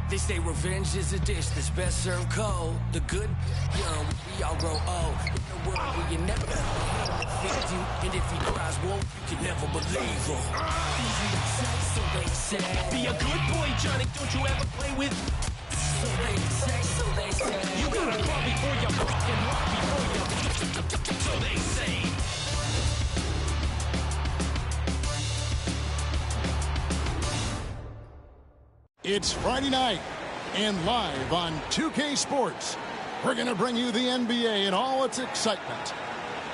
They say revenge is a dish that's best served cold. The good, young, we all grow old. In a world where you never defeat you, and if he cries wolf, you can never believe him. Easy to say, so they say. Be a good boy, Johnny. Don't you ever play with? So they say, so they say. You gotta crawl before you fucking walk before you. So they say. It's Friday night, and live on 2K Sports, we're going to bring you the NBA in all its excitement.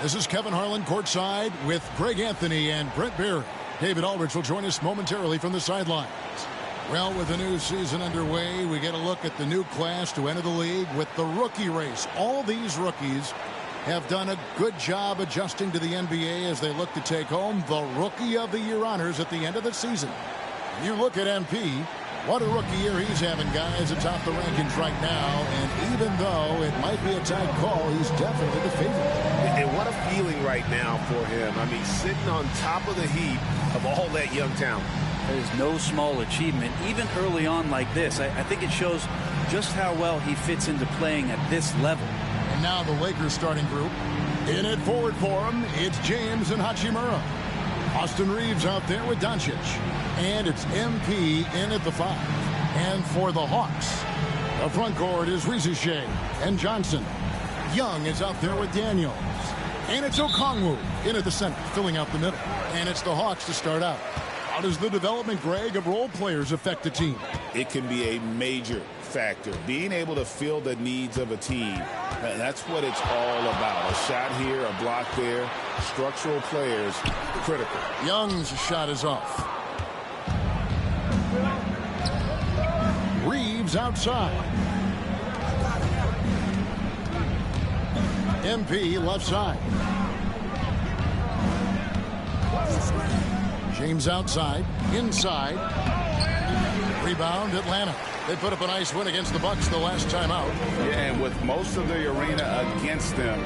This is Kevin Harlan courtside with Greg Anthony and Brent Barry. David Aldridge will join us momentarily from the sidelines. Well, with the new season underway, we get a look at the new class to enter the league with the rookie race. All these rookies have done a good job adjusting to the NBA as they look to take home the Rookie of the Year honors at the end of the season. You look at MP. What a rookie year he's having, guys, atop the rankings right now. And even though it might be a tight call, he's definitely the favorite. And what a feeling right now for him. I mean, sitting on top of the heap of all that young talent. That is no small achievement, even early on like this. I think it shows just how well he fits into playing at this level. And now the Lakers starting group. In it forward for him, it's James and Hachimura. Austin Reeves out there with Doncic. And it's MP in at the 5. And for the Hawks, the front court is Rizushea and Johnson. Young is out there with Daniels. And it's Okongwu in at the center, filling out the middle. And it's the Hawks to start out. How does the development, Greg, of role players affect a team? It can be a major factor. Being able to fill the needs of a team, that's what it's all about. A shot here, a block there. Structural players, critical. Young's shot is off. Reeves outside. MP left side. James outside. Inside. Rebound, Atlanta. They put up a nice win against the Bucks the last time out. Yeah, and with most of the arena against them,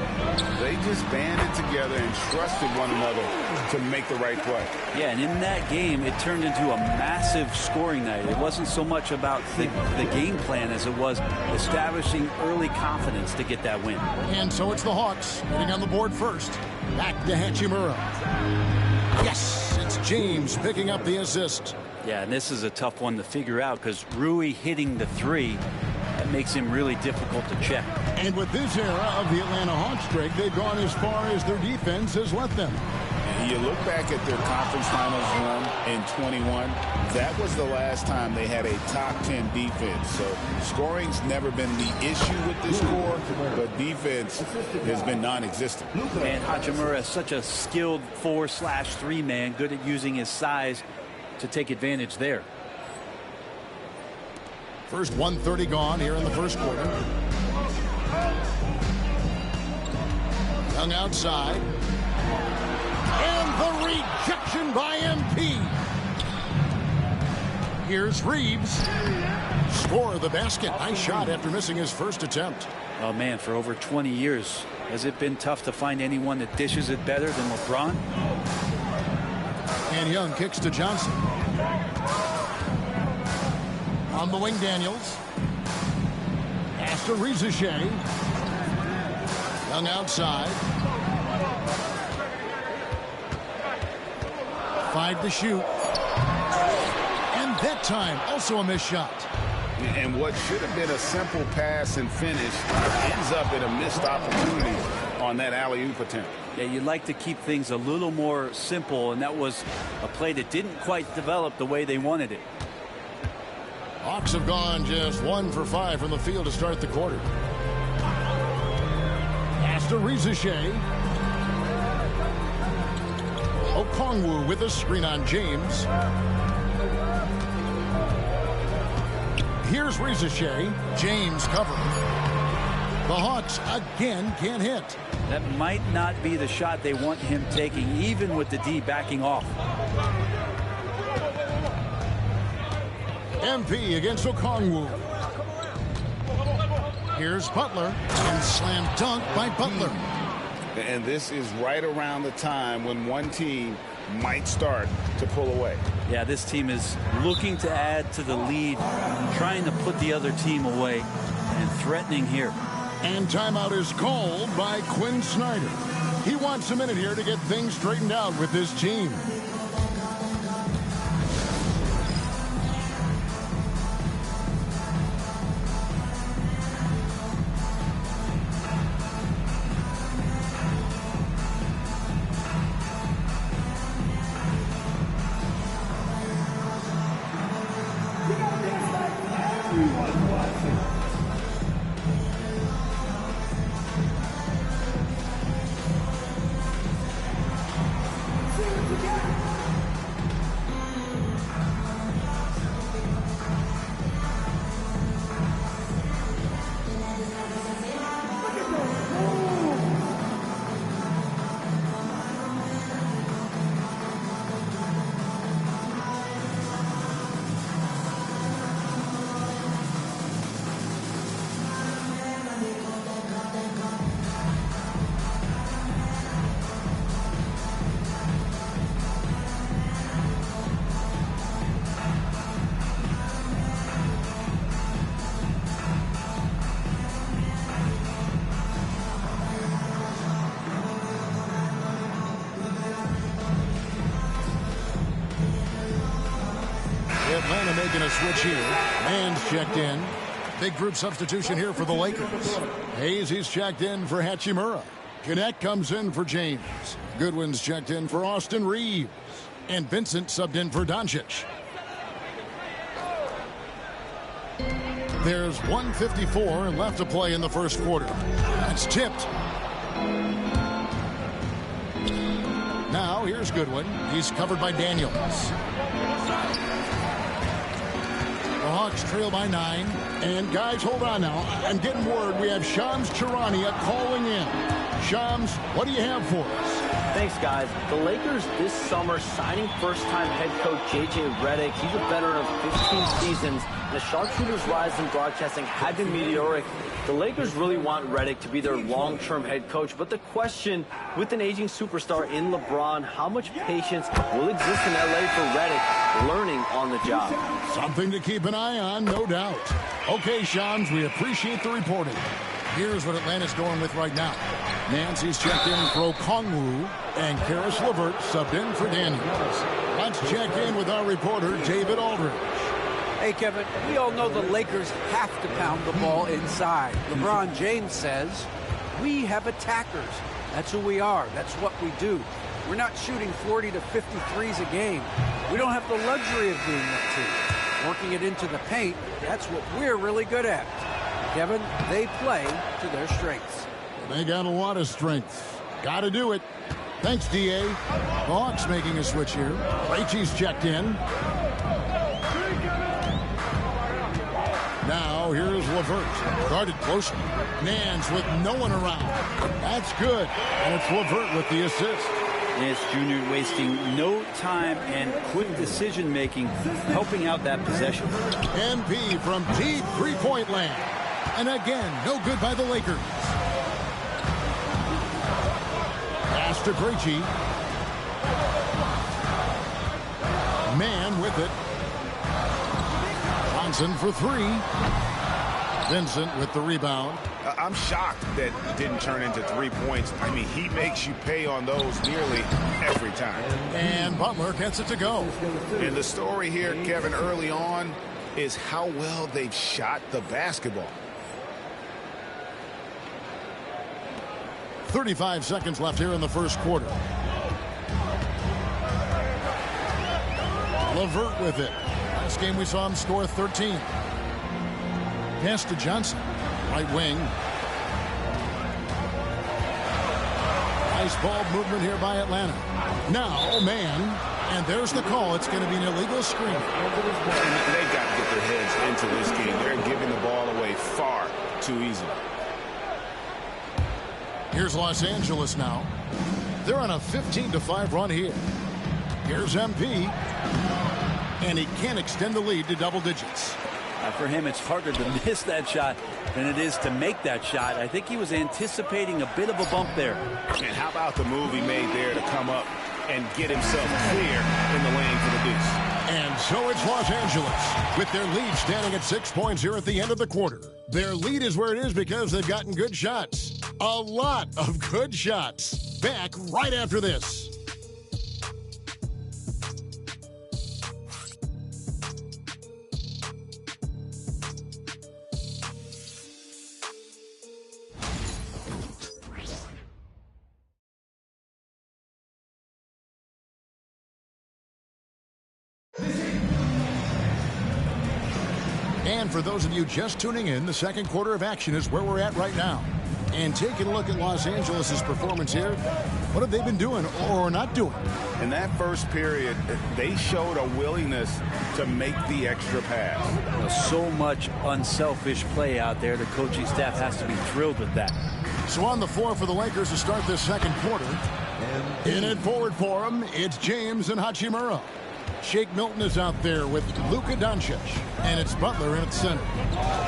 they just banded together and trusted one another to make the right play. Yeah, and in that game, it turned into a massive scoring night. It wasn't so much about the game plan as it was establishing early confidence to get that win. And so it's the Hawks getting on the board first. Back to Hachimura. Yes, it's James picking up the assist. Yeah, and this is a tough one to figure out because Rui hitting the 3, that makes him really difficult to check. And with this era of the Atlanta Hawks, Greg, they've gone as far as their defense has let them. And you look back at their conference finals run in 21, that was the last time they had a top 10 defense. So scoring's never been the issue with this core, but defense has been non-existent. And Hachimura is such a skilled 4/3 man, good at using his size to take advantage there. First 1:30 gone here in the first quarter. Young outside. And the rejection by MP. Here's Reeves. Score the basket. Nice shot after missing his first attempt. Oh, man, for over 20 years, has it been tough to find anyone that dishes it better than LeBron? And Young kicks to Johnson. On the wing, Daniels. Pass to Rizushea. Young outside. 5 to shoot. And that time, also a missed shot. And what should have been a simple pass and finish ends up in a missed opportunity on that alley-oop attempt. Yeah, you'd like to keep things a little more simple, and that was a play that didn't quite develop the way they wanted it. Hawks have gone just 1 for 5 from the field to start the quarter. Pass to Rizichet. Okongwu with a screen on James. Here's Rizichet. James covered. The Hawks again can't hit. That might not be the shot they want him taking, even with the D backing off. MP against Okongwu. Here's Butler, and slam dunk by Butler. And this is right around the time when one team might start to pull away. Yeah, this team is looking to add to the lead, trying to put the other team away, and threatening here. And timeout is called by Quinn Snyder. He wants a minute here to get things straightened out with his team. Atlanta making a switch here. Man's checked in. Big group substitution here for the Lakers. Hayes, he's checked in for Hachimura. Connect comes in for James. Goodwin's checked in for Austin Reeves. And Vincent subbed in for Doncic. There's 1:54 left to play in the first quarter. That's tipped. Now here's Goodwin. He's covered by Daniels. The Hawks trail by 9. And guys, hold on now. I'm getting word we have Shams Charania calling in. Shams, what do you have for us? Thanks, guys. The Lakers this summer signing first-time head coach J.J. Redick. He's a veteran of 15 seasons. And the sharpshooter's rise in broadcasting had been meteoric. The Lakers really want Redick to be their long-term head coach. But the question, with an aging superstar in LeBron, how much patience will exist in L.A. for Redick learning on the job? Something to keep an eye on, no doubt. Okay, Shams, we appreciate the reporting. Here's what Atlanta's going with right now. Nancy's checked in for Okongwu, and Karis LeVert subbed in for Daniels. Let's check in with our reporter, David Aldridge. Hey, Kevin, we all know the Lakers have to pound the ball inside. LeBron James says, we have attackers. That's who we are. That's what we do. We're not shooting 40 to 53s a game. We don't have the luxury of being that team. Working it into the paint, that's what we're really good at. Kevin, they play to their strengths. They got a lot of strength. Got to do it. Thanks, D.A. The Hawks making a switch here. Krejci's checked in. Now, here's LeVert. Guarded closely. Nance with no one around. That's good. And it's LeVert with the assist. Nance Jr. wasting no time and quick decision-making, helping out that possession. MP from deep three-point land. And again, no good by the Lakers. Pass to Krejci. Man with it. Johnson for 3. Vincent with the rebound. I'm shocked that it didn't turn into 3 points. I mean, he makes you pay on those nearly every time. And Butler gets it to go. And the story here, Kevin, early on is how well they've shot the basketball. 35 seconds left here in the first quarter. LeVert with it. Last game we saw him score 13. Pass to Johnson. Right wing. Nice ball movement here by Atlanta. Now, man. And there's the call. It's going to be an illegal screen. They've got to get their heads into this game. They're giving the ball away far too easily. Here's Los Angeles now. They're on a 15-5 run here. Here's MP. And he can't extend the lead to double digits. For him, it's harder to miss that shot than it is to make that shot. I think he was anticipating a bit of a bump there. And how about the move he made there to come up and get himself clear in the lane for the deuce. And so it's Los Angeles with their lead standing at 6 points here at the end of the quarter. Their lead is where it is because they've gotten good shots. A lot of good shots. Back right after this. And for those of you just tuning in, the second quarter of action is where we're at right now. And taking a look at Los Angeles' performance here, what have they been doing or not doing? In that first period, they showed a willingness to make the extra pass. So much unselfish play out there. The coaching staff has to be thrilled with that. So on the floor for the Lakers to start this second quarter. In it forward for them, it's James and Hachimura. Shake Milton is out there with Luka Doncic, and it's Butler in at center.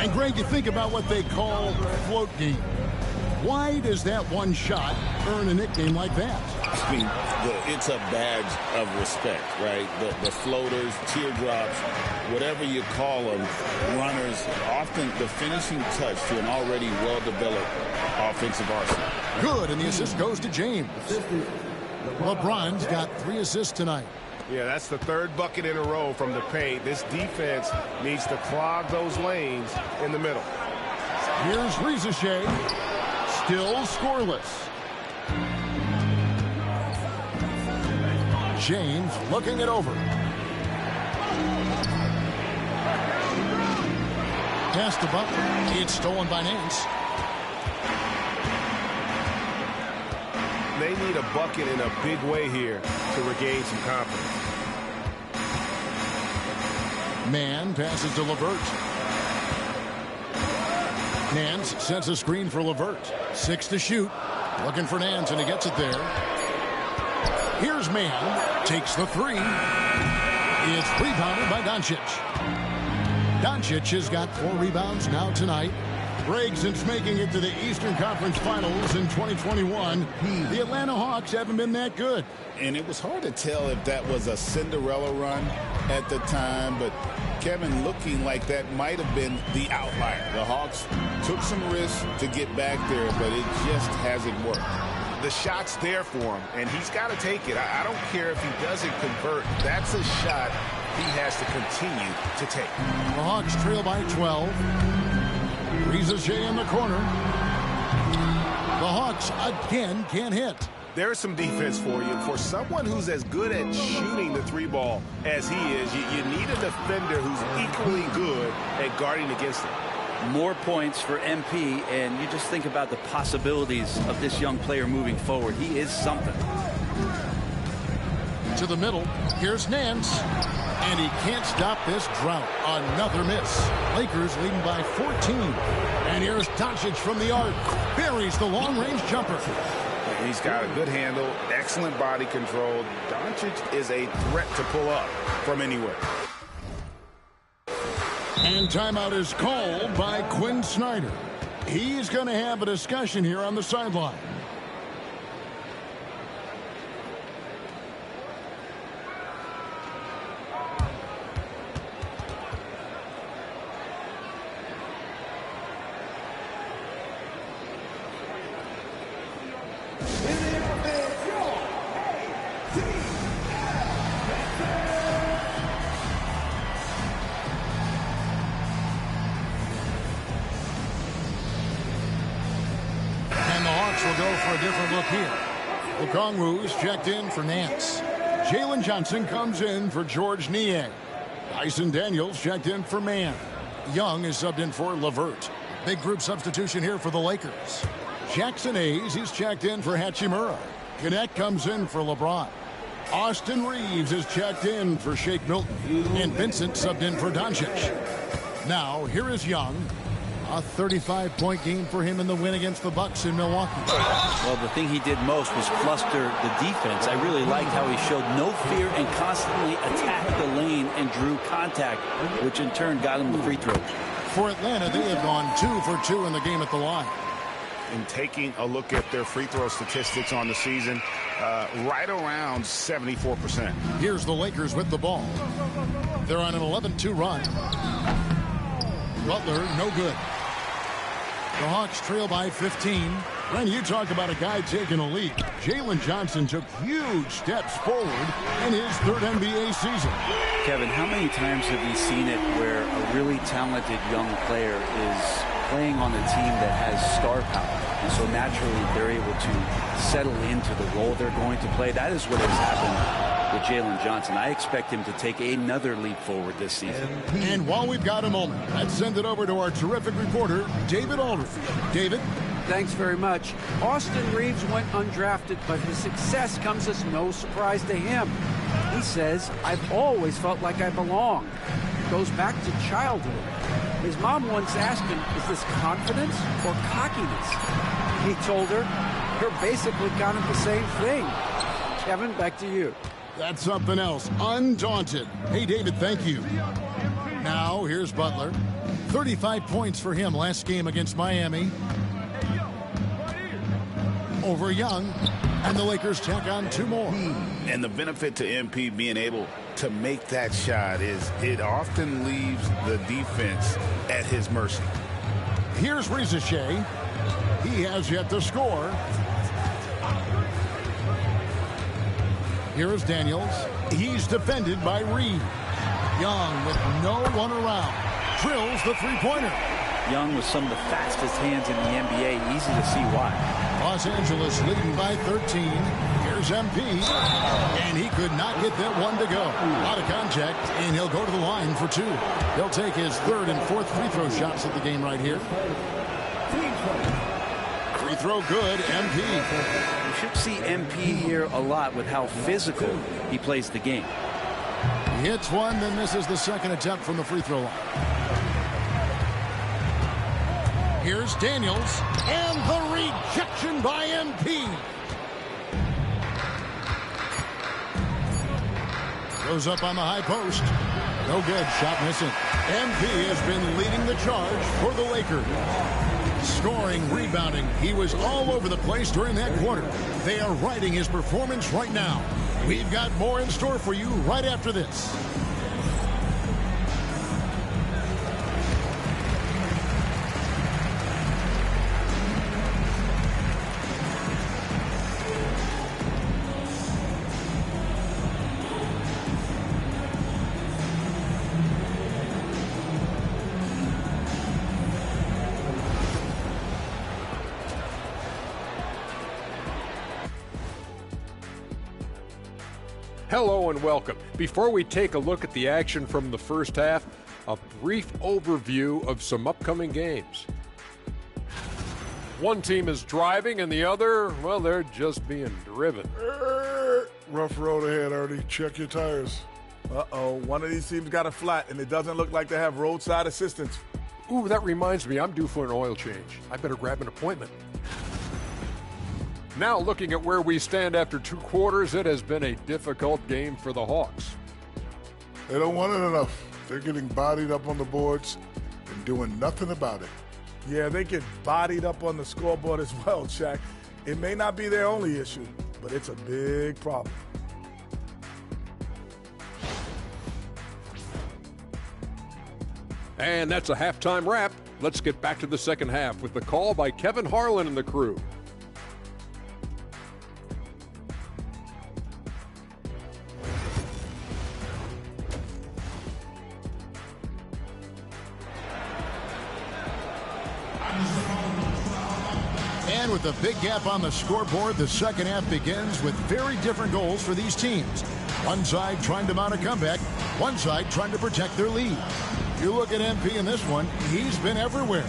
And Greg, you think about what they call float game. Why does that one shot earn a nickname like that? I mean, it's a badge of respect, right? The floaters, teardrops, whatever you call them, runners, often the finishing touch to an already well-developed offensive arsenal. Good, and the assist goes to James. LeBron's got 3 assists tonight. Yeah, that's the third bucket in a row from the paint. This defense needs to clog those lanes in the middle. Here's Reza Shea. Still scoreless. James looking it over. Pass to Butler. It's stolen by Nance. They need a bucket in a big way here to regain some confidence. Man passes to LeVert. Nance sets a screen for LeVert. 6 to shoot. Looking for Nance, and he gets it there. Here's Man. Takes the 3. It's rebounded by Doncic. Doncic has got 4 rebounds now tonight. Greg, since making it to the Eastern Conference Finals in 2021, the Atlanta Hawks haven't been that good. And it was hard to tell if that was a Cinderella run at the time, but Kevin, looking like that might have been the outlier. The Hawks took some risks to get back there, but it just hasn't worked. The shot's there for him, and he's got to take it. I don't care if he doesn't convert. That's a shot he has to continue to take. The Hawks trail by 12. Reza Shea in the corner. The Hawks again can't hit. There's some defense for you. For someone who's as good at shooting the 3-ball as he is, you need a defender who's equally good at guarding against it. More points for MP, and you just think about the possibilities of this young player moving forward. He is something. To the middle. Here's Nance. And he can't stop this drought. Another miss. Lakers leading by 14. And here's Doncic from the arc. Buries the long-range jumper. He's got a good handle, excellent body control. Doncic is a threat to pull up from anywhere. And timeout is called by Quinn Snyder. He's going to have a discussion here on the sideline. will go for a different look here. Okongwu's checked in for Nance. Jalen Johnson comes in for George Niang. Dyson Daniels checked in for Mann. Young is subbed in for LeVert. Big group substitution here for the Lakers. Jackson Hayes, he's checked in for Hachimura. Gannett comes in for LeBron. Austin Reeves is checked in for Shake Milton. And Vincent subbed in for Doncic. Now, here is Young. A 35-point game for him in the win against the Bucks in Milwaukee. Well, the thing he did most was fluster the defense. I really liked how he showed no fear and constantly attacked the lane and drew contact, which in turn got him the free throws. For Atlanta, they have gone 2 for 2 in the game at the line. And taking a look at their free throw statistics on the season, right around 74%. Here's the Lakers with the ball. They're on an 11-2 run. Butler, no good. The Hawks trail by 15. When you talk about a guy taking a leap, Jalen Johnson took huge steps forward in his third NBA season. Kevin, how many times have we seen it where a really talented young player is playing on a team that has star power, and so naturally they're able to settle into the role they're going to play? That is what has happened with Jalen Johnson. I expect him to take another leap forward this season. And while we've got a moment, let's send it over to our terrific reporter, David Alderfield. David? Thanks very much. Austin Reeves went undrafted, but his success comes as no surprise to him. He says, "I've always felt like I belong." It goes back to childhood. His mom once asked him, "Is this confidence or cockiness?" He told her, "You're basically kind of the same thing." Kevin, back to you. That's something else. Undaunted. Hey, David, thank you. Now, here's Butler. 35 points for him last game against Miami. Over Young. And the Lakers tack on 2 more. And the benefit to MP being able to make that shot is it often leaves the defense at his mercy. Here's Rizachet. He has yet to score. Here is Daniels. He's defended by Reed. Young with no one around. Drills the three-pointer. Young with some of the fastest hands in the NBA. Easy to see why. Los Angeles leading by 13. Here's MP. And he could not get that one to go. A lot of contact, and he'll go to the line for 2. He'll take his 3rd and 4th free throw shots at the game right here. Free throw good, MP. You should see MP here a lot with how physical he plays the game. He hits one, then misses the second attempt from the free throw line. Here's Daniels, and the rejection by MP. Goes up on the high post. No good, shot missing. MP has been leading the charge for the Lakers. Scoring, rebounding, he was all over the place during that quarter. They are riding his performance right now. We've got more in store for you right after this. Hello and welcome. Before we take a look at the action from the first half, a brief overview of some upcoming games. One team is driving and the other, well, they're just being driven. Rough road ahead, Ernie. Check your tires. Uh-oh. One of these teams got a flat, and it doesn't look like they have roadside assistance. Ooh, that reminds me, I'm due for an oil change. I better grab an appointment. Now looking at where we stand after 2 quarters, it has been a difficult game for the Hawks. They don't want it enough. They're getting bodied up on the boards and doing nothing about it. Yeah, they get bodied up on the scoreboard as well, Shaq. It may not be their only issue, but it's a big problem. And that's a halftime wrap. Let's get back to the second half with the call by Kevin Harlan and the crew. And with a big gap on the scoreboard, the second half begins with very different goals for these teams. One side trying to mount a comeback, one side trying to protect their lead. You look at MP in this one, he's been everywhere.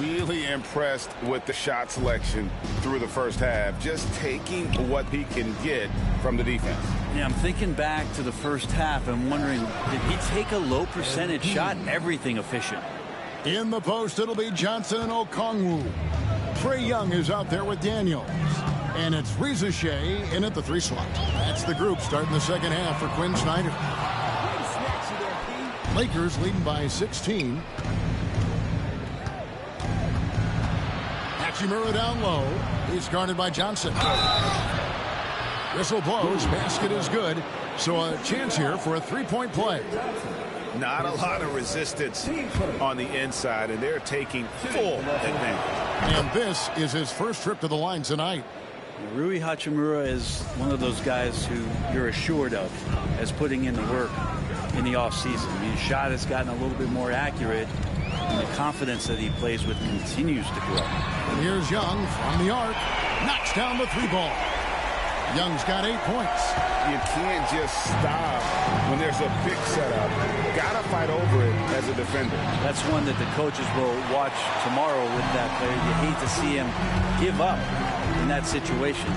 Really impressed with the shot selection through the first half, just taking what he can get from the defense. Yeah, I'm thinking back to the first half and wondering, did he take a low percentage shot? Everything efficient. In the post, it'll be Johnson and Okongwu. Trae Young is out there with Daniels. And it's Reza Shea in at the 3 slot. That's the group starting the second half for Quinn Snyder. Lakers leading by 16. Hachimura down low. He's guarded by Johnson. Whistle blows. Basket is good. So a chance here for a 3-point play. Not a lot of resistance on the inside, and they're taking full advantage. And this is his first trip to the line tonight. Rui Hachimura is one of those guys who you're assured of as putting in the work in the offseason. I mean, his shot has gotten a little bit more accurate, and the confidence that he plays with continues to grow. And here's Young from the arc. Knocks down the 3-ball. Young's got 8 points. You can't just stop when there's a big setup. Gotta fight over it as a defender. That's one that the coaches will watch tomorrow with that player. You hate to see him give up in that situation.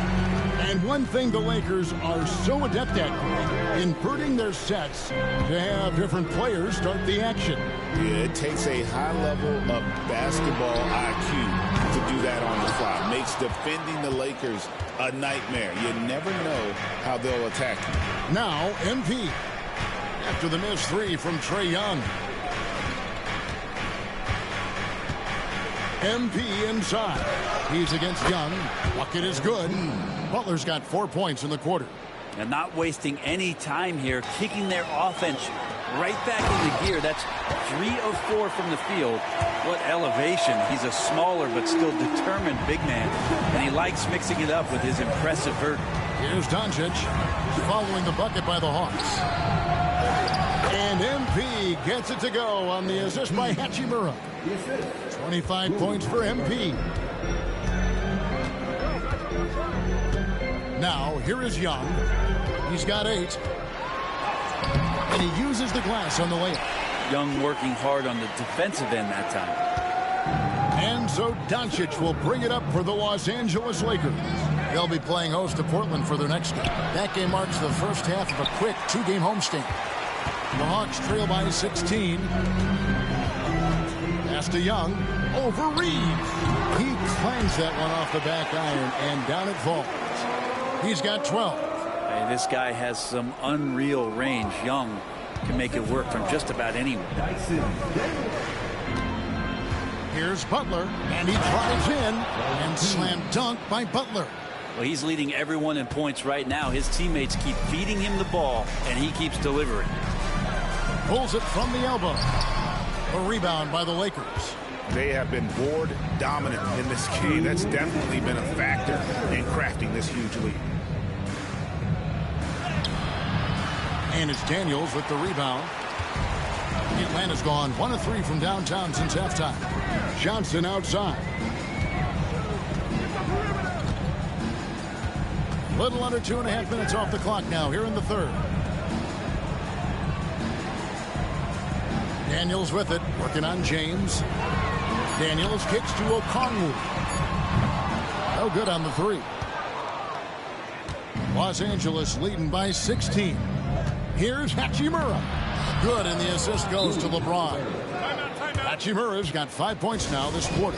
And one thing the Lakers are so adept at, inverting their sets to have different players start the action. Yeah, it takes a high level of basketball IQ to do that on the fly. Makes defending the Lakers a nightmare. You never know how they'll attack you. Now, MP. After the missed 3 from Trae Young. MP inside. He's against Young. Bucket is good. Butler's got 4 points in the quarter. And not wasting any time here, kicking their offense right back into gear. That's 3 of 4 from the field. What elevation. He's a smaller but still determined big man. And he likes mixing it up with his impressive vert. Here's Doncic following the bucket by the Hawks. And MP gets it to go on the assist by Hachimura. 25 points for MP. Now, here is Young. He's got 8. And he uses the glass on the layup. Young working hard on the defensive end that time. And so Doncic will bring it up for the Los Angeles Lakers. They'll be playing host to Portland for their next game. That game marks the first half of a quick 2-game homestand. The Hawks trail by 16. Pass to Young. Over Reeves. He clangs that one off the back iron, and down it falls. He's got 12. Hey, this guy has some unreal range. Young can make it work from just about anywhere. Here's Butler, and he drives in, and slam dunk by Butler. Well, he's leading everyone in points right now. His teammates keep feeding him the ball, and he keeps delivering. Pulls it from the elbow. A rebound by the Lakers. They have been board dominant in this game. That's definitely been a factor in crafting this huge lead. And it's Daniels with the rebound. Atlanta's gone 1 of 3 from downtown since halftime. Johnson outside. Little under 2.5 minutes off the clock now here in the third. Daniels with it, working on James. Daniels kicks to Okongwu. No good on the 3. Los Angeles leading by 16. Here's Hachimura. Good, and the assist goes to LeBron. Hachimura's got 5 points now this quarter.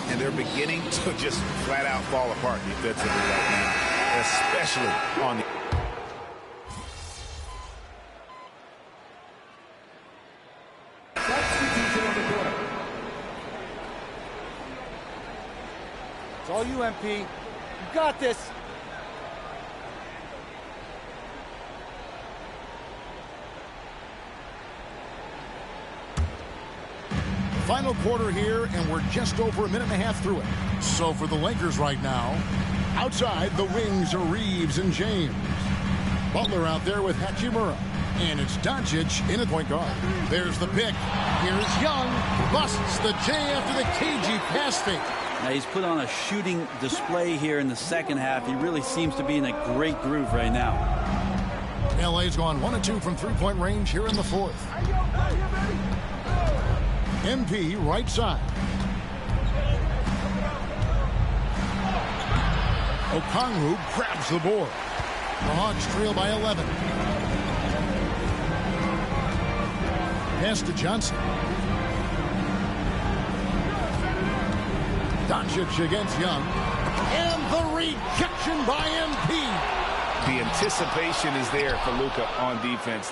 And they're beginning to just flat out fall apart defensively right now, especially on the... It's all you, MP. You got this. Final quarter here, and we're just over a minute and a half through it. So for the Lakers right now, outside the wings are Reeves and James. Butler out there with Hachimura. And it's Doncic in at point guard. There's the pick. Here's Young. Busts the J after the cagey pass fake. Now he's put on a shooting display here in the second half. He really seems to be in a great groove right now. LA's gone 1 of 2 from three-point range here in the fourth. MP right side. Okongwu grabs the board. The Hawks trail by 11. Pass to Johnson. Doncic against Young. And the rejection by MP. The anticipation is there for Luka on defense.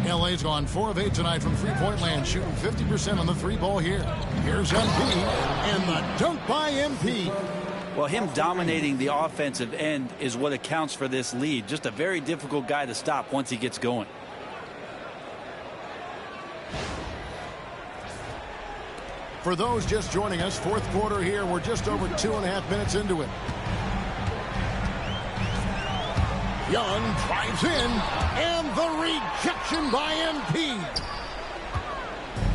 LA's gone 4 of 8 tonight from three-point land, shooting 50% on the three ball here. Here's MP, and the dunk by MP. Well, him dominating the offensive end is what accounts for this lead. Just a very difficult guy to stop once he gets going. For those just joining us, fourth quarter here. We're just over 2.5 minutes into it. Young drives in, and the rejection by MP.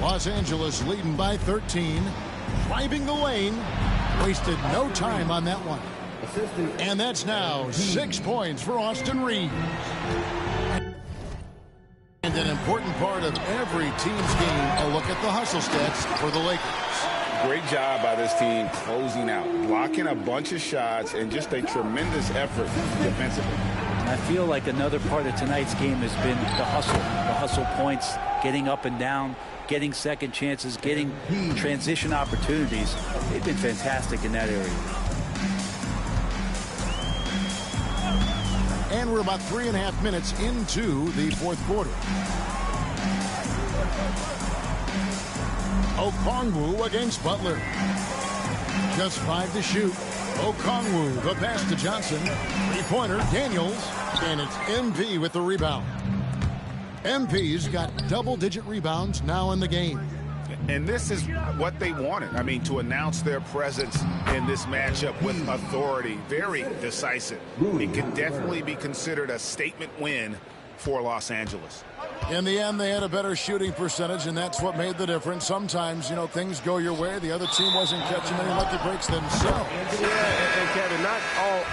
Los Angeles leading by 13. Driving the lane. Wasted no time on that one. And that's now 6 points for Austin Reeves. And an important part of every team's game, a look at the hustle stats for the Lakers. Great job by this team closing out, blocking a bunch of shots, and just a tremendous effort defensively. I feel like another part of tonight's game has been the hustle points, getting up and down, getting second chances, getting transition opportunities. They've been fantastic in that area. And we're about 3.5 minutes into the fourth quarter. Okongwu against Butler. Just 5 to shoot. Okongwu, the pass to Johnson. Three-pointer, Daniels. And it's MP with the rebound. MP's got double-digit rebounds now in the game. And this is what they wanted. I mean, to announce their presence in this matchup with authority, very decisive. It could definitely be considered a statement win for Los Angeles. In the end, they had a better shooting percentage, and that's what made the difference. Sometimes, you know, things go your way. The other team wasn't catching any lucky breaks themselves. Yeah, and Kevin, not all...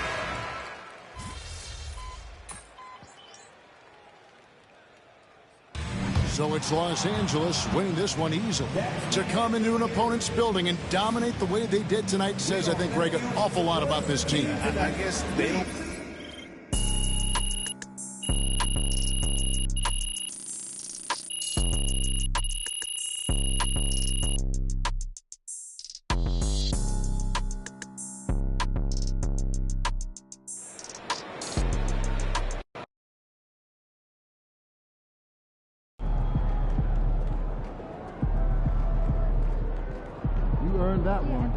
So it's Los Angeles winning this one easily. To come into an opponent's building and dominate the way they did tonight says, I think, Greg, an awful lot about this team. I guess they don't... Earned that one.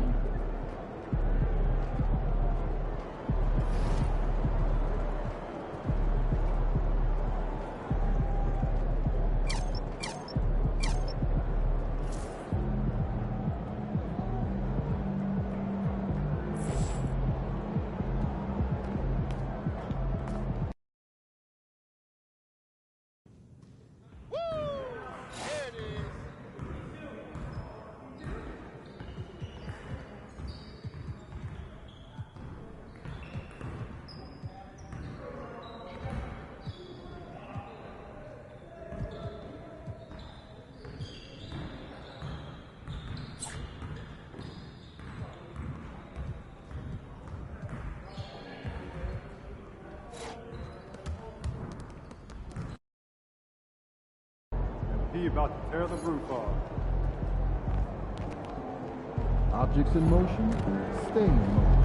He about to tear the roof off. Objects in motion, stay in motion.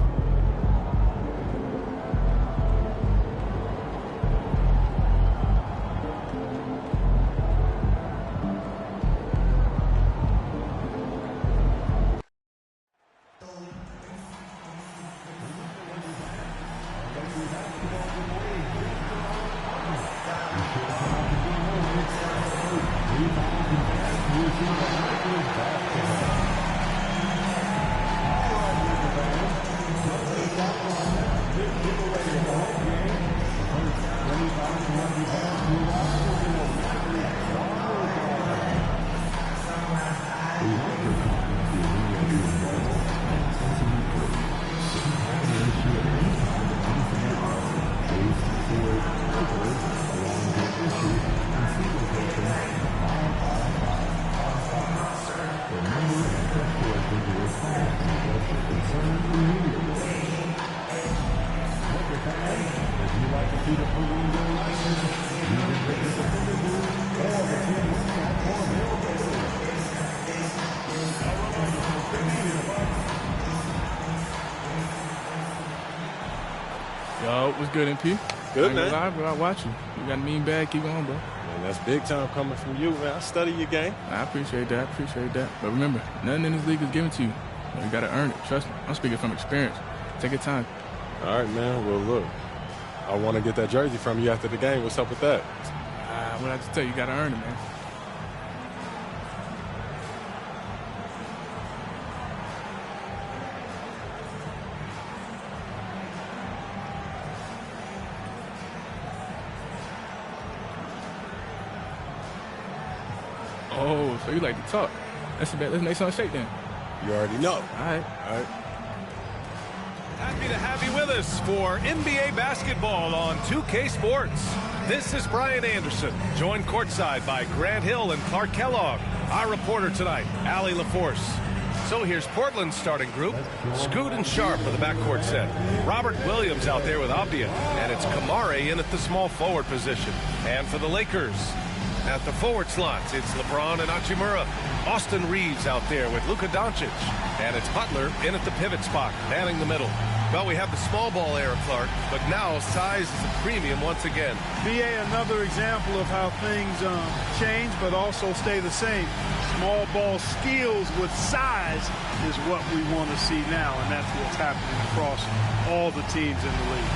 What's good, MP? Good, man. I watch you. You got a mean bag. Keep going, bro. Man, that's big time coming from you, man. I study your game. I appreciate that. But remember, nothing in this league is given to you. You got to earn it. Trust me. I'm speaking from experience. Take your time. All right, man. Well, look, I want to get that jersey from you after the game. What's up with that? What I just tell you, got to earn it, man. Oh, so you like to talk. Let's make something shake then. You already know. All right. Happy to have you with us for NBA basketball on 2K Sports. This is Brian Anderson, joined courtside by Grant Hill and Clark Kellogg. Our reporter tonight, Allie LaForce. So here's Portland's starting group. Scoot and Sharp for the backcourt set. Robert Williams out there with Avdia. And it's Kamare in at the small forward position. And for the Lakers, at the forward slots, it's LeBron and Hachimura. Austin Reeves out there with Luka Doncic. And it's Butler in at the pivot spot, manning the middle. Well, we have the small ball era, Clark, but now size is a premium once again. BA, another example of how things change but also stay the same. Small ball skills with size is what we want to see now, and that's what's happening across all the teams in the league.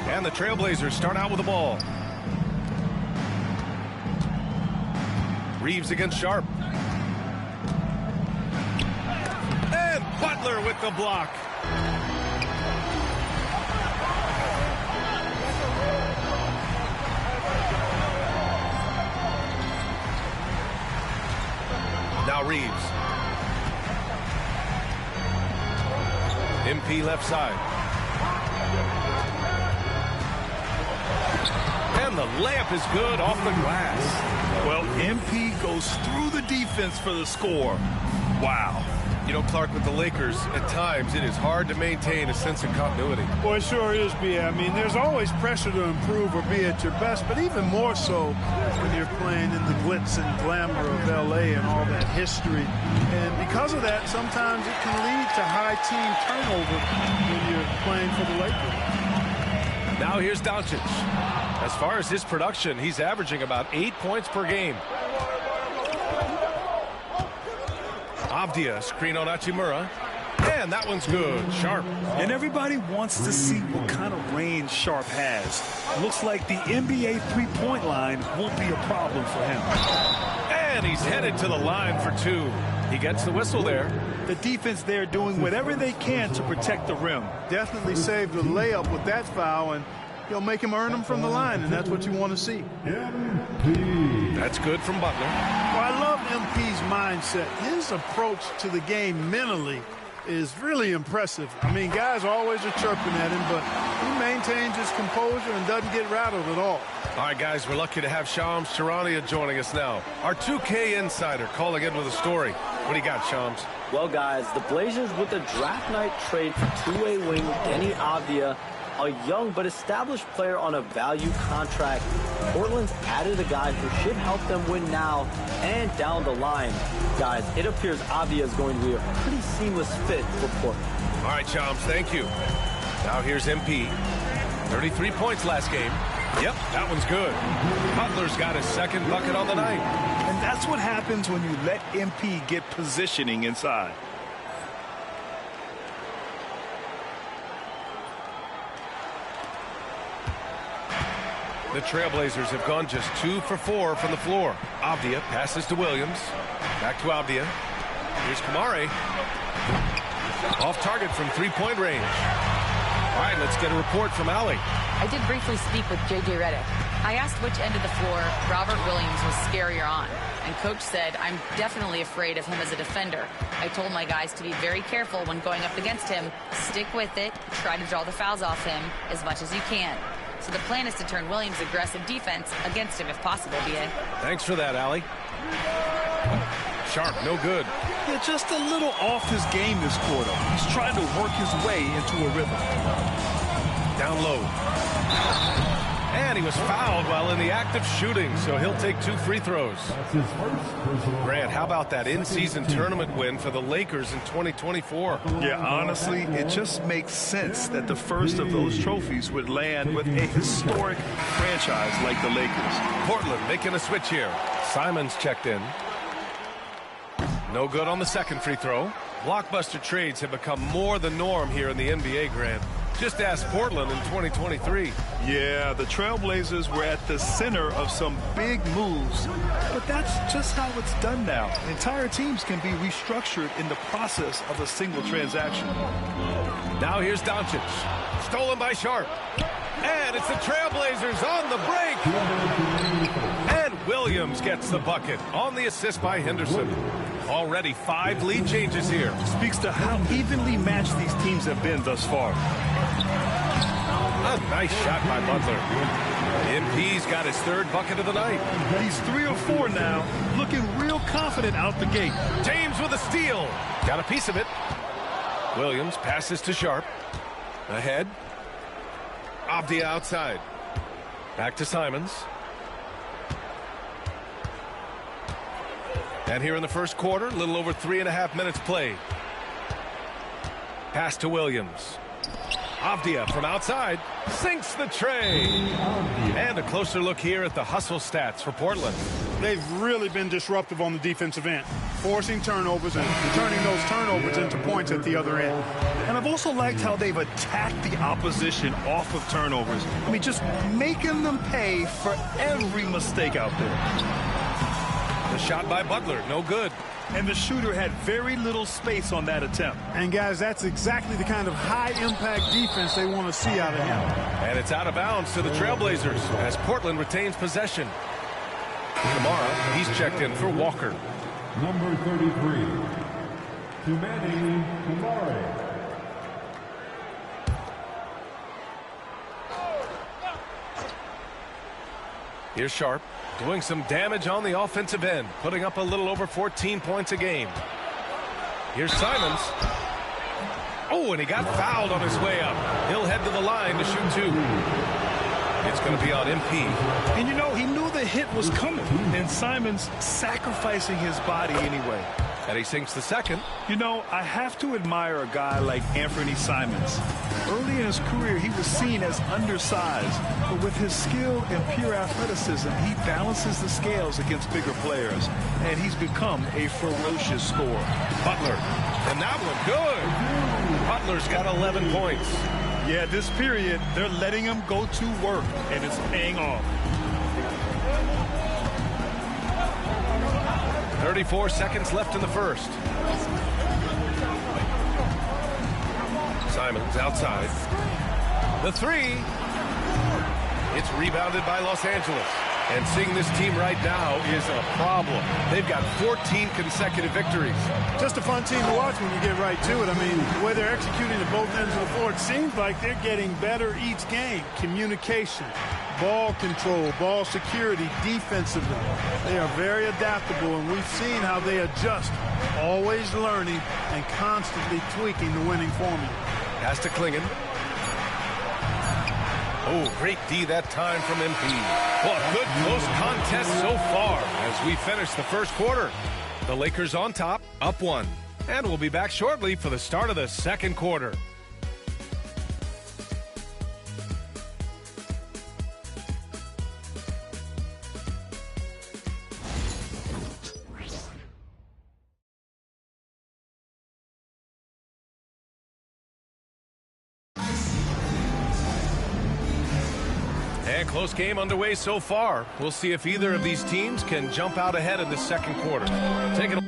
And the Trailblazers start out with the ball. Reeves against Sharp. And Butler with the block. Now Reeves. MP left side. And the layup is good off the glass. Well, MP goes through the defense for the score. Wow. You know, Clark, with the Lakers, at times it is hard to maintain a sense of continuity. Well, it sure is, B.A. I mean, there's always pressure to improve or be at your best, but even more so when you're playing in the glitz and glamour of L.A. and all that history. And because of that, sometimes it can lead to high team turnover when you're playing for the Lakers. Now here's Doncic. As far as his production, he's averaging about 8 points per game. Avdia, screen on Hachimura. And that one's good. Sharp. And everybody wants to see what kind of range Sharp has. Looks like the NBA three-point line won't be a problem for him. And he's headed to the line for two. He gets the whistle there. The defense there doing whatever they can to protect the rim. Definitely saved the layup with that foul, and he'll make him earn them from the line, and that's what you want to see. That's good from Butler. Well, I love MP's mindset. His approach to the game mentally is really impressive. I mean, guys always are chirping at him, but he maintains his composure and doesn't get rattled at all. All right, guys, we're lucky to have Shams Charania joining us now. Our 2K insider calling in with a story. What do you got, Shams? Well, guys, the Blazers with a draft night trade for two-way wing Denny Avdia, a young but established player on a value contract. Portland's added a guy who should help them win now and down the line. Guys, it appears Avdia is going to be a pretty seamless fit for Portland. All right, Shams, thank you. Now here's MP. 33 points last game. Yep, that one's good. Butler's got his second bucket on the night. And that's what happens when you let MP get positioning inside. The Trailblazers have gone just 2 for 4 from the floor. Avdia passes to Williams. Back to Avdia. Here's Kamare. Off target from three-point range. All right, let's get a report from Allie. I did briefly speak with J.J. Redick. I asked which end of the floor Robert Williams was scarier on. And Coach said, I'm definitely afraid of him as a defender. I told my guys to be very careful when going up against him. Stick with it. Try to draw the fouls off him as much as you can. So the plan is to turn Williams' aggressive defense against him if possible, B.A. Thanks for that, Allie. Sharp, no good. Yeah, just a little off his game this quarter. He's trying to work his way into a rhythm. Down low. And he was fouled while in the act of shooting, so he'll take 2 free throws. Grant, how about that in-season tournament win for the Lakers in 2024? Yeah, honestly, it just makes sense that the first of those trophies would land with a historic franchise like the Lakers. Portland making a switch here. Simons checked in. No good on the second free throw. Blockbuster trades have become more the norm here in the NBA, Grant. Just ask Portland in 2023. Yeah, the Trailblazers were at the center of some big moves, but that's just how it's done now. Entire teams can be restructured in the process of a single transaction. Now here's Doncic. Stolen by Sharp. And it's the Trailblazers on the break. And Williams gets the bucket on the assist by Henderson. Already 5 lead changes here. Speaks to how evenly matched these teams have been thus far. A nice shot by Butler. MP's got his 3rd bucket of the night. He's 3 or 4 now, looking real confident out the gate. James with a steal. Got a piece of it. Williams passes to Sharp. Ahead. Avdia outside. Back to Simons. And here in the first quarter, a little over 3.5 minutes played. Pass to Williams. Avdia from outside sinks the tray. And a closer look here at the hustle stats for Portland. They've really been disruptive on the defensive end, forcing turnovers and turning those turnovers into points at the other end. And I've also liked how they've attacked the opposition off of turnovers. I mean, just making them pay for every mistake out there. The shot by Butler, no good. And the shooter had very little space on that attempt. And, guys, that's exactly the kind of high-impact defense they want to see out of him. And it's out of bounds to the Trailblazers as Portland retains possession. Kamara, he's checked in for Walker. Number 33, Tumani Kamara. Here's Sharp doing some damage on the offensive end, putting up a little over 14 points a game. Here's Simons. Oh, and he got fouled on his way up. He'll head to the line to shoot 2. It's going to be on MP. And, you know, he knew the hit was coming, and Simons sacrificing his body anyway. And he sinks the second. You know, I have to admire a guy like Anthony Simons. Early in his career, he was seen as undersized, but with his skill and pure athleticism, he balances the scales against bigger players, and he's become a ferocious scorer. Butler, and that one good. Butler's got 11 points. Yeah, this period, they're letting him go to work, and it's paying off. 34 seconds left in the first. Simons outside. The 3. It's rebounded by Los Angeles. And seeing this team right now is a problem. They've got 14 consecutive victories. Just a fun team to watch when you get right to it. I mean, the way they're executing at both ends of the floor, it seems like they're getting better each game. Communication, ball control, ball security, defensively. They are very adaptable, and we've seen how they adjust, always learning and constantly tweaking the winning formula. Pass to Klingon. Oh, great D that time from MP. Well, a good close contest so far as we finish the first quarter. The Lakers on top, up 1. And we'll be back shortly for the start of the second quarter. And close game underway so far. We'll see if either of these teams can jump out ahead in the second quarter. Take it.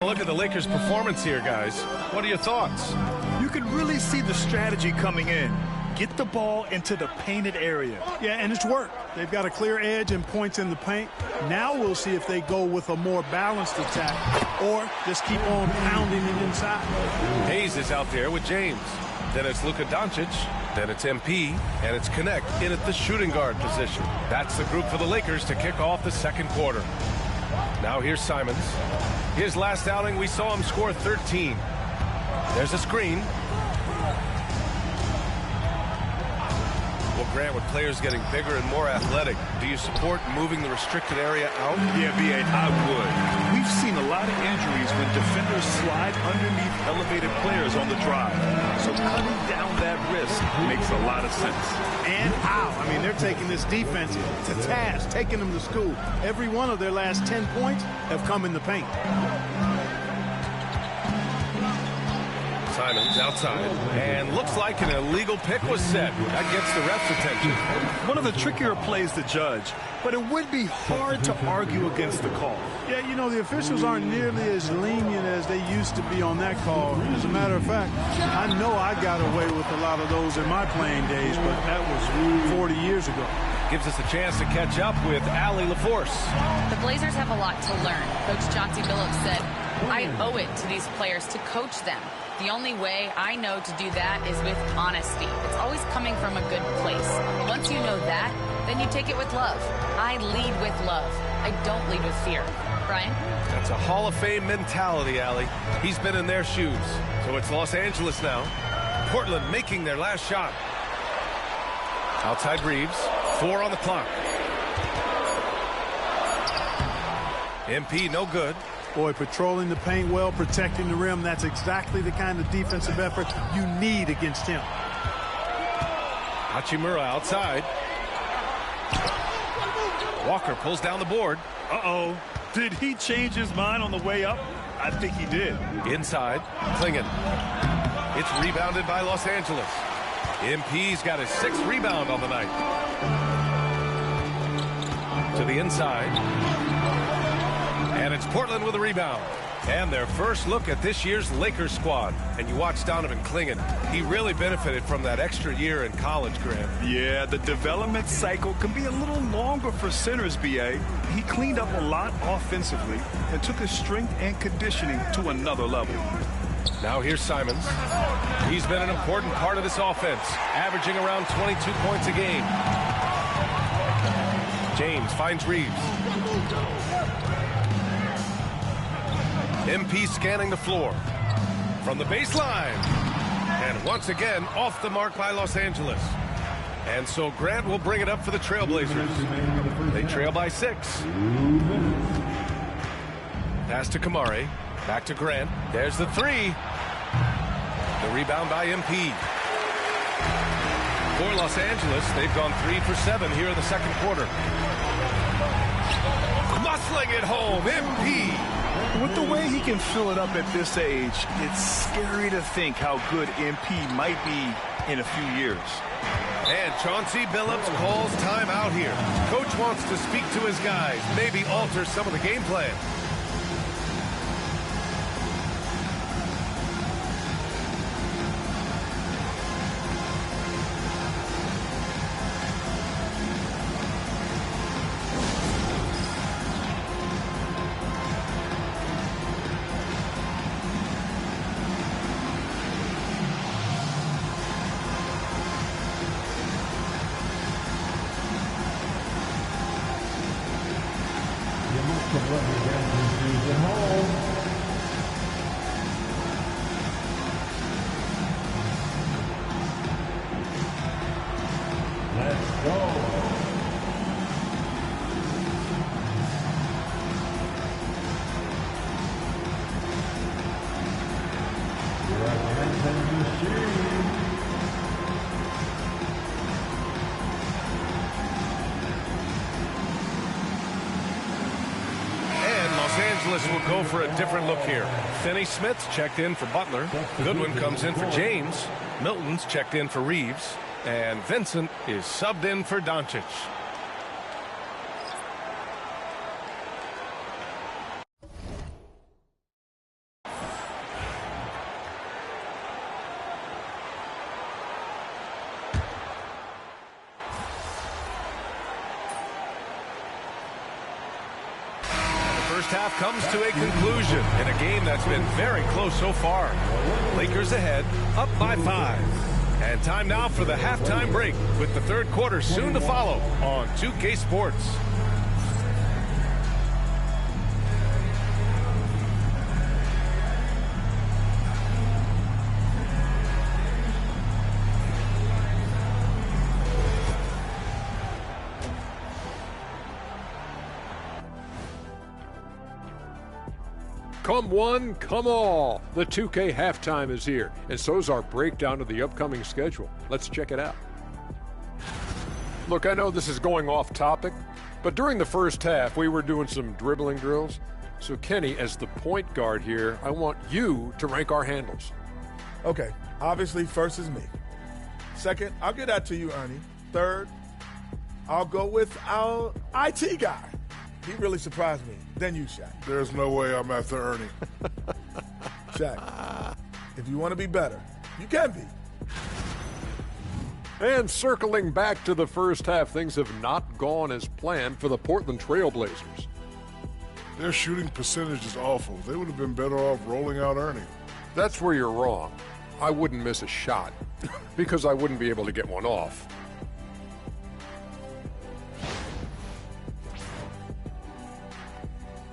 Look at the Lakers' performance here, guys. What are your thoughts? You can really see the strategy coming in. Get the ball into the painted area. Yeah, and it's worked. They've got a clear edge and points in the paint. Now we'll see if they go with a more balanced attack or just keep on pounding it inside. Hayes is out there with James. Then it's Luka Doncic. Then it's MP. And it's Connect in at the shooting guard position. That's the group for the Lakers to kick off the second quarter. Now here's Simons. His last outing, we saw him score 13. There's a screen. Well, Grant, with players getting bigger and more athletic, do you support moving the restricted area out? Yeah, B.A., I would. We've seen a lot of injuries when defenders slide underneath elevated players on the drive. So cutting down that risk makes a lot of sense. And how? I mean, they're taking this defense to task, taking them to school. Every one of their last 10 points have come in the paint. Simons outside, and looks like an illegal pick was set. That gets the ref's attention. One of the trickier plays to judge, but it would be hard to argue against the call. Yeah, you know, the officials aren't nearly as lenient as they used to be on that call. As a matter of fact, I know I got away with a lot of those in my playing days, but that was 40 years ago. Gives us a chance to catch up with Allie LaForce. The Blazers have a lot to learn. Coach Chauncey Billups said, I owe it to these players to coach them. The only way I know to do that is with honesty. It's always coming from a good place. Once you know that, then you take it with love. I lead with love. I don't lead with fear. Brian? That's a Hall of Fame mentality, Allie. He's been in their shoes. So it's Los Angeles now. Portland making their last shot. Outside Reeves. 4 on the clock. MP no good. Boy, patrolling the paint well, protecting the rim. That's exactly the kind of defensive effort you need against him. Hachimura outside. Walker pulls down the board. Uh-oh. Did he change his mind on the way up? I think he did. Inside. Klingon. It's rebounded by Los Angeles. MP's got his 6th rebound on the night. To the inside. And it's Portland with a rebound. And their first look at this year's Lakers squad. And you watch Donovan Klingon. He really benefited from that extra year in college, Grant. Yeah, the development cycle can be a little longer for centers, B.A. He cleaned up a lot offensively and took his strength and conditioning to another level. Now here's Simons. He's been an important part of this offense, averaging around 22 points a game. James finds Reeves. MP scanning the floor from the baseline. And once again, off the mark by Los Angeles. And so Grant will bring it up for the Trailblazers. They trail by 6. Pass to Kamari. Back to Grant. There's the 3. The rebound by MP. For Los Angeles, they've gone 3 for 7 here in the second quarter. Muscling it home, MP. With the way he can fill it up at this age, it's scary to think how good MP might be in a few years. And Chauncey Billups calls timeout here. Coach wants to speak to his guys, maybe alter some of the game plan. Will go for a different look here. Finney Smith's checked in for Butler. Goodwin comes in for James. Milton's checked in for Reeves. And Vincent is subbed in for Doncic. first half comes to a conclusion in a game that's been very close so far. Lakers ahead, up by 5. And time now for the halftime break with the third quarter soon to follow on 2K Sports. Come one, come all. The 2K halftime is here, and so's our breakdown of the upcoming schedule. Let's check it out. Look, I know this is going off topic, but during the first half, we were doing some dribbling drills. So, Kenny, as the point guard here, I want you to rank our handles. Okay, obviously, first is me. Second, I'll get that to you, Ernie. Third, I'll go with our IT guy. He really surprised me. Then you, Shaq. There's no way I'm after Ernie. Shaq, if you want to be better, you can be. And circling back to the first half, things have not gone as planned for the Portland Trail Blazers. Their shooting percentage is awful. They would have been better off rolling out Ernie. That's where you're wrong. I wouldn't miss a shot because I wouldn't be able to get one off.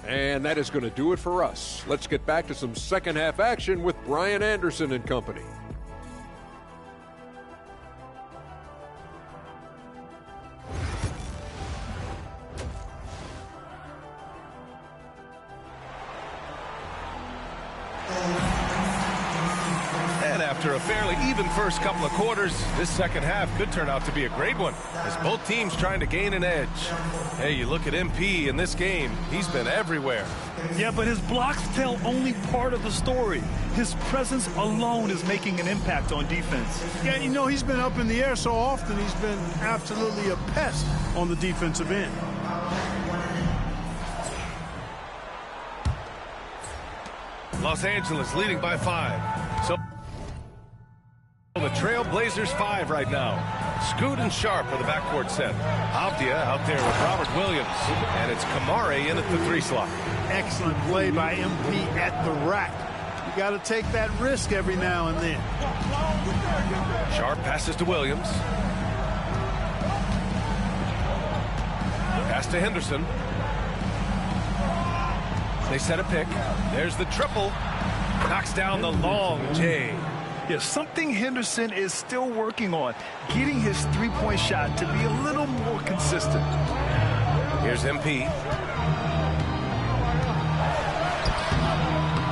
And that is going to do it for us. Let's get back to some second half action with Brian Anderson and company. And after a fairly even first couple of quarters, this second half could turn out to be a great one, as both teams trying to gain an edge. Hey, you look at MP in this game, he's been everywhere. Yeah, but his blocks tell only part of the story. His presence alone is making an impact on defense. Yeah, you know, he's been up in the air so often, he's been absolutely a pest on the defensive end. Los Angeles leading by 5. So the Trail Blazers 5 right now. Scoot and Sharp are the backcourt set. Avdia out there with Robert Williams. And it's Kamare in at the 3 slot. Excellent play by MP at the rack. You got to take that risk every now and then. Sharp passes to Williams. Pass to Henderson. They set a pick. There's the triple. Knocks down the long J. Yeah, something Henderson is still working on, getting his three-point shot to be a little more consistent. Here's MP.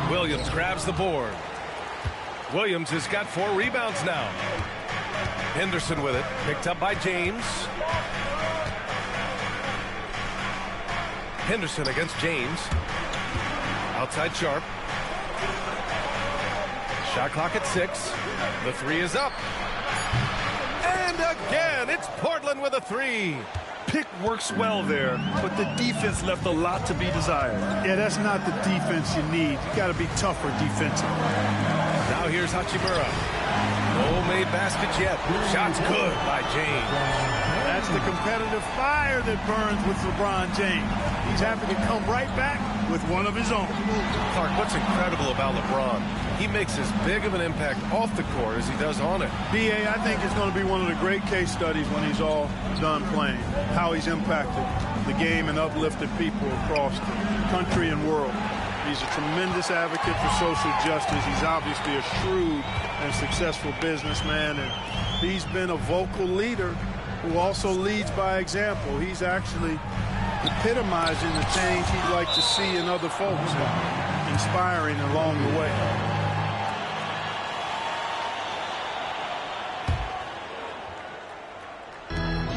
Williams grabs the board. Williams has got 4 rebounds now. Henderson with it, picked up by James. Henderson against James. Outside Sharp. Shot clock at 6. The 3 is up. And again, it's Portland with a 3. Pick works well there, but the defense left a lot to be desired. Yeah, that's not the defense you need. You got to be tougher defensively. Now here's Hachimura. No made baskets yet. Shot's good by James. That's the competitive fire that burns with LeBron James. He's happy to come right back with one of his own. Clark, what's incredible about LeBron? He makes as big of an impact off the court as he does on it. B.A., I think it's going to be one of the great case studies when he's all done playing, how he's impacted the game and uplifted people across the country and world. He's a tremendous advocate for social justice. He's obviously a shrewd and successful businessman, and he's been a vocal leader who also leads by example. He's actually epitomizing the change he'd like to see in other folks and inspiring along the way.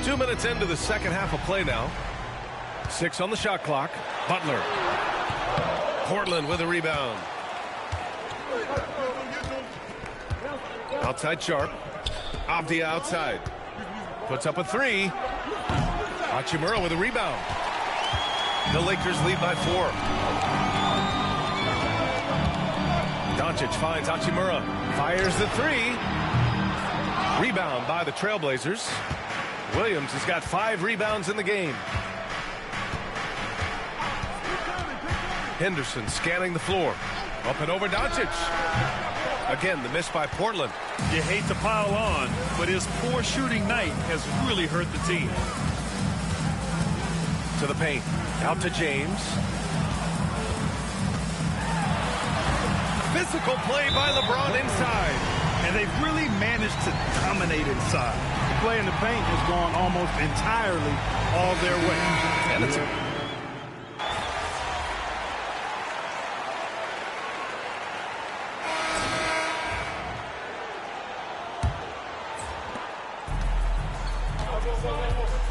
Two minutes into the second half of play now. 6 on the shot clock. Butler. Portland with a rebound. Outside Sharp. Avdia outside. Puts up a 3. Hachimura with a rebound. The Lakers lead by 4. Doncic finds Hachimura. Fires the 3. Rebound by the Trailblazers. Williams has got 5 rebounds in the game. Henderson scanning the floor. Up and over Doncic. Again, the miss by Portland. You hate to pile on, but his poor shooting night has really hurt the team. To the paint. Out to James. Physical play by LeBron inside. And they've really managed to dominate inside. The play in the paint has gone almost entirely all their way. And it's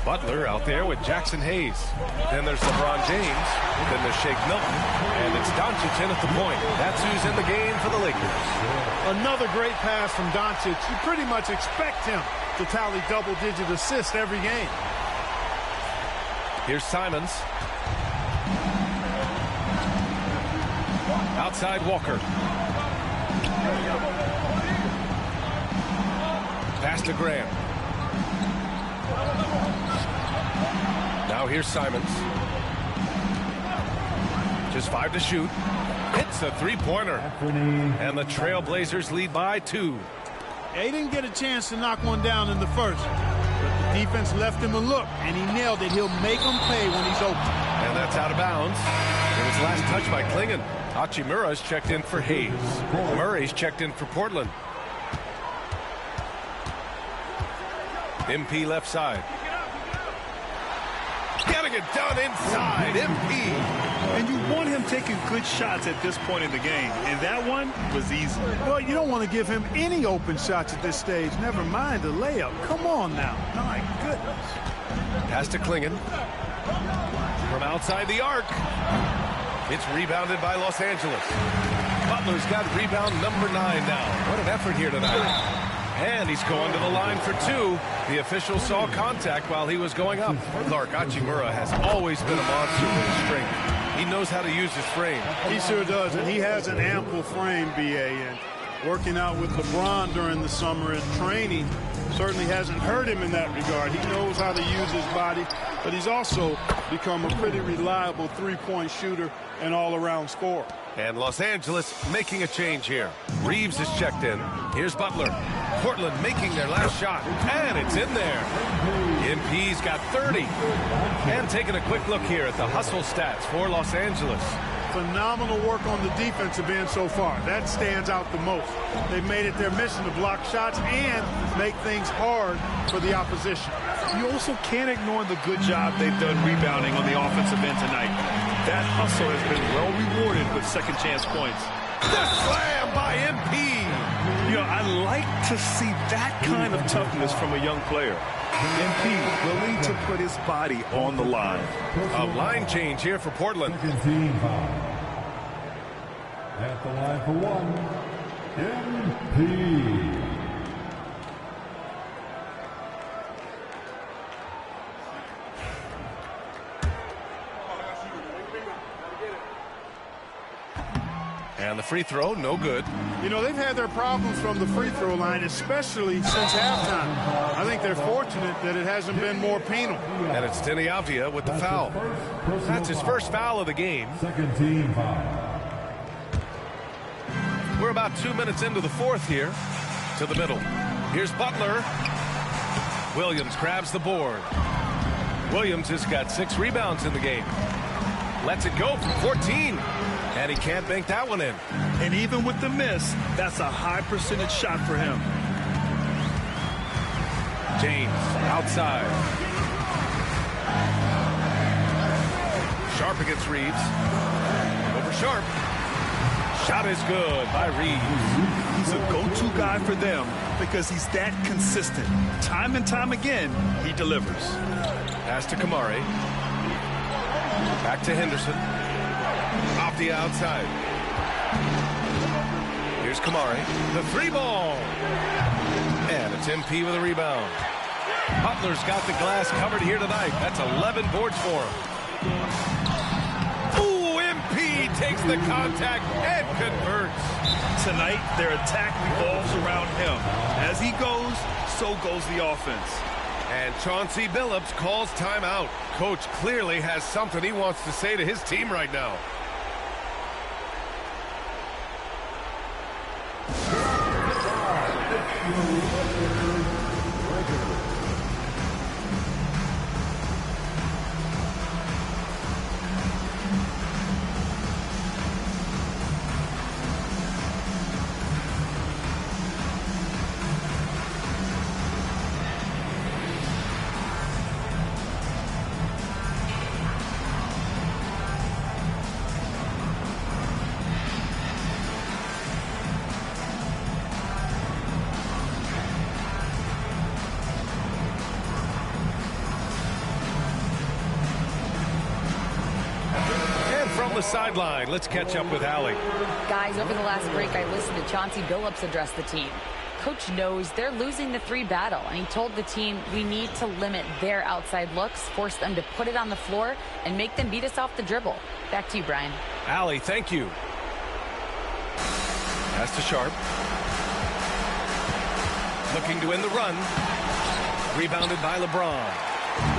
Butler out there with Jackson Hayes. Then there's LeBron James. Then there's Shake Milton. And it's Doncic in at the point. That's who's in the game for the Lakers. Another great pass from Doncic. You pretty much expect him to tally double-digit assists every game. Here's Simons. Outside Walker. Pass to Graham. Now here's Simons. Just 5 to shoot. Hits a three-pointer. And the Trailblazers lead by 2. They didn't get a chance to knock one down in the first. But the defense left him a look, and he nailed it. He'll make them pay when he's open. And that's out of bounds. It was last touch by Klingon. Hachimura's checked in for Hayes. Murray's checked in for Portland. MP left side. Getting it done inside. MP. And you want him taking good shots at this point in the game. And that one was easy. Well, you don't want to give him any open shots at this stage. Never mind the layup. Come on now. My goodness. Pass to Klingon. From outside the arc. It's rebounded by Los Angeles. Butler's got rebound number 9 now. What an effort here tonight. And he's going to the line for 2. The official saw contact while he was going up. Clark Hachimura has always been a monster with his strength. He knows how to use his frame. He sure does, and he has an ample frame, B.A. And working out with LeBron during the summer and training certainly hasn't hurt him in that regard. He knows how to use his body, but he's also become a pretty reliable three-point shooter and all-around scorer. And Los Angeles making a change here. Reeves is checked in. Here's Butler. Portland making their last shot. And it's in there. MP's got 30. And taking a quick look here at the hustle stats for Los Angeles. Phenomenal work on the defensive end so far. That stands out the most. They've made it their mission to block shots and make things hard for the opposition. You also can't ignore the good job they've done rebounding on the offensive end tonight. That hustle has been well rewarded with second chance points. The slam by MP. You know, I like to see that kind of toughness from a young player. MP willing to put his body on the line. A line change here for Portland. Team foul. At the line for 1, MP. And the free throw, no good. You know, they've had their problems from the free throw line, especially since halftime. I think they're fortunate that it hasn't been more penal. And it's Denny Avdia with the foul. That's his first foul of the game. Second team foul. We're about 2 minutes into the fourth here. To the middle. Here's Butler. Williams grabs the board. Williams has got 6 rebounds in the game. Lets it go from 14. And he can't bank that one in. And even with the miss, that's a high percentage shot for him. James outside. Sharp against Reeves. Over Sharp. Shot is good by Reeves. He's a go-to guy for them because he's that consistent. Time and time again, he delivers. Pass to Kamari. Back to Henderson. Off the outside. Here's Kamari. The 3-ball. And it's MP with a rebound. Butler's got the glass covered here tonight. That's 11 boards for him. Ooh, MP takes the contact and converts. Tonight, their attack revolves around him. As he goes, so goes the offense. And Chauncey Billups calls timeout. Coach clearly has something he wants to say to his team right now. The sideline. Let's catch up with Allie. Guys, over the last break, I listened to Chauncey Billups address the team. Coach knows they're losing the 3 battle, and he told the team we need to limit their outside looks, force them to put it on the floor, and make them beat us off the dribble. Back to you, Brian. Allie, thank you. Pass to Sharp. Looking to win the run. Rebounded by LeBron.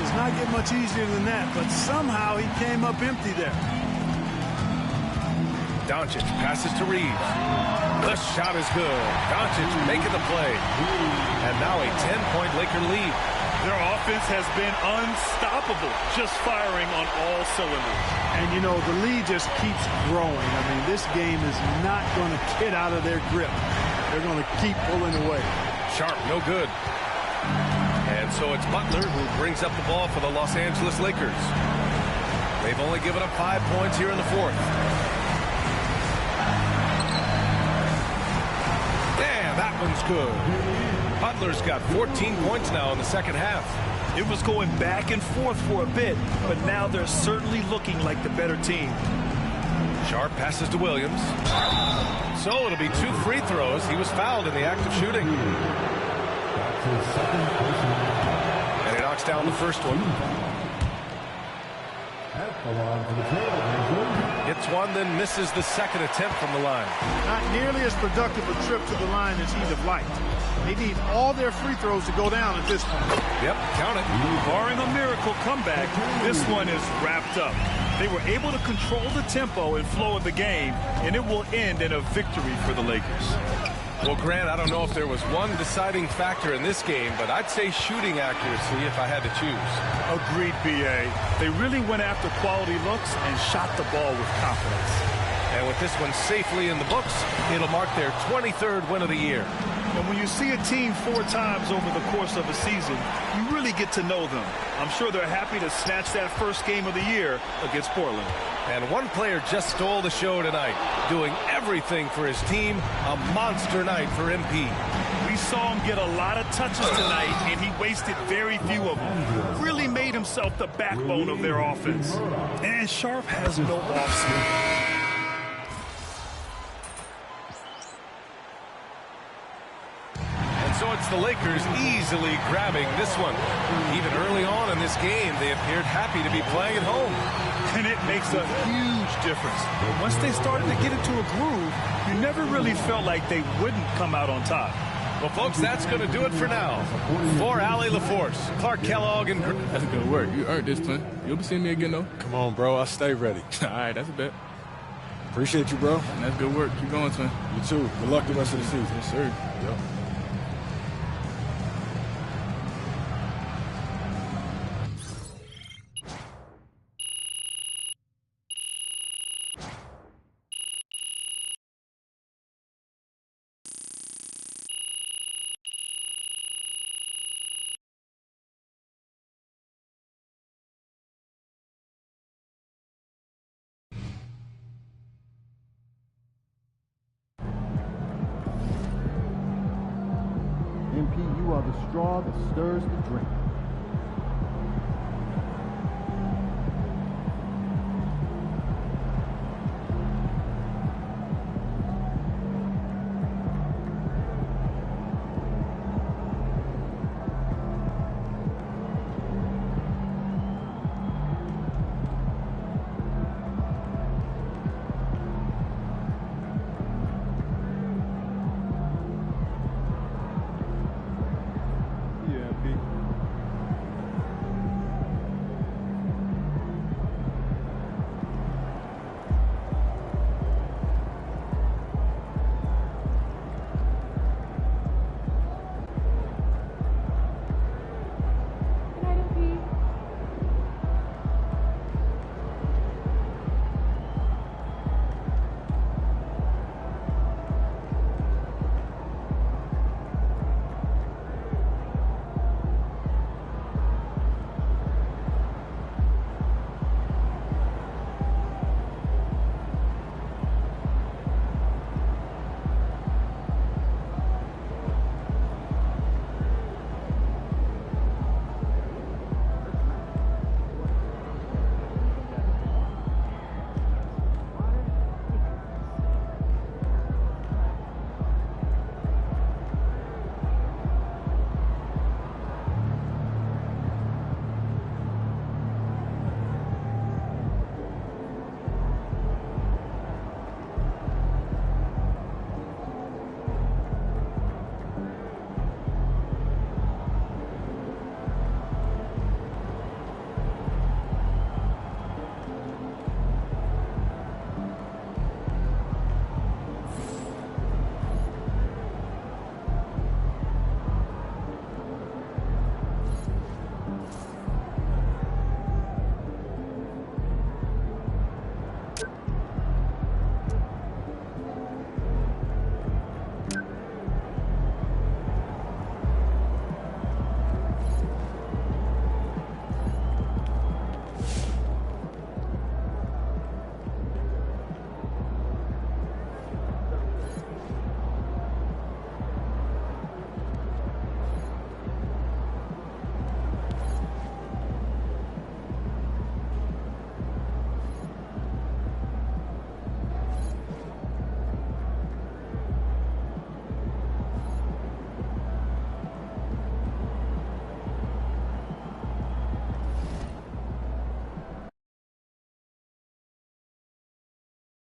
Does not get much easier than that, but somehow he came up empty there. Doncic passes to Reeves. The shot is good. Doncic making the play. And now a 10-point Laker lead. Their offense has been unstoppable, just firing on all cylinders. And, you know, the lead just keeps growing. I mean, this game is not going to get out of their grip. They're going to keep pulling away. Sharp, no good. And so it's Butler who brings up the ball for the Los Angeles Lakers. They've only given up 5 points here in the fourth. That one's good. Butler's got 14 points now in the second half. It was going back and forth for a bit, but now they're certainly looking like the better team. Sharp passes to Williams. So it'll be 2 free throws. He was fouled in the act of shooting. And he knocks down the first one. Gets one, then misses the second attempt from the line. Not nearly as productive a trip to the line as he'd have liked. They need all their free throws to go down at this point. Yep, count it. Barring a miracle comeback, this one is wrapped up. They were able to control the tempo and flow of the game, and it will end in a victory for the Lakers. Well, Grant, I don't know if there was one deciding factor in this game, but I'd say shooting accuracy if I had to choose. Agreed, B.A. They really went after quality looks and shot the ball with confidence. And with this one safely in the books, it'll mark their 23rd win of the year. And when you see a team 4 times over the course of a season, you really get to know them. I'm sure they're happy to snatch that first game of the year against Portland. And one player just stole the show tonight, doing everything for his team. A monster night for MP. We saw him get a lot of touches tonight, and he wasted very few of them. Really made himself the backbone of their offense. And Sharp has no offseason. So it's the Lakers easily grabbing this one. Even early on in this game, they appeared happy to be playing at home. And it makes a huge difference. Once they started to get into a groove, you never really felt like they wouldn't come out on top. Well, folks, that's going to do it for now. For Allie LaForce, Clark Kellogg, and... That's good work. You earned this, Clint. You'll be seeing me again, though. Come on, bro. I stay ready. All right, that's a bet. Appreciate you, bro. And that's good work. Keep going, son. You too. Good luck the rest of the season. Yes, sir. Yep. MP, you are the straw that stirs the drink.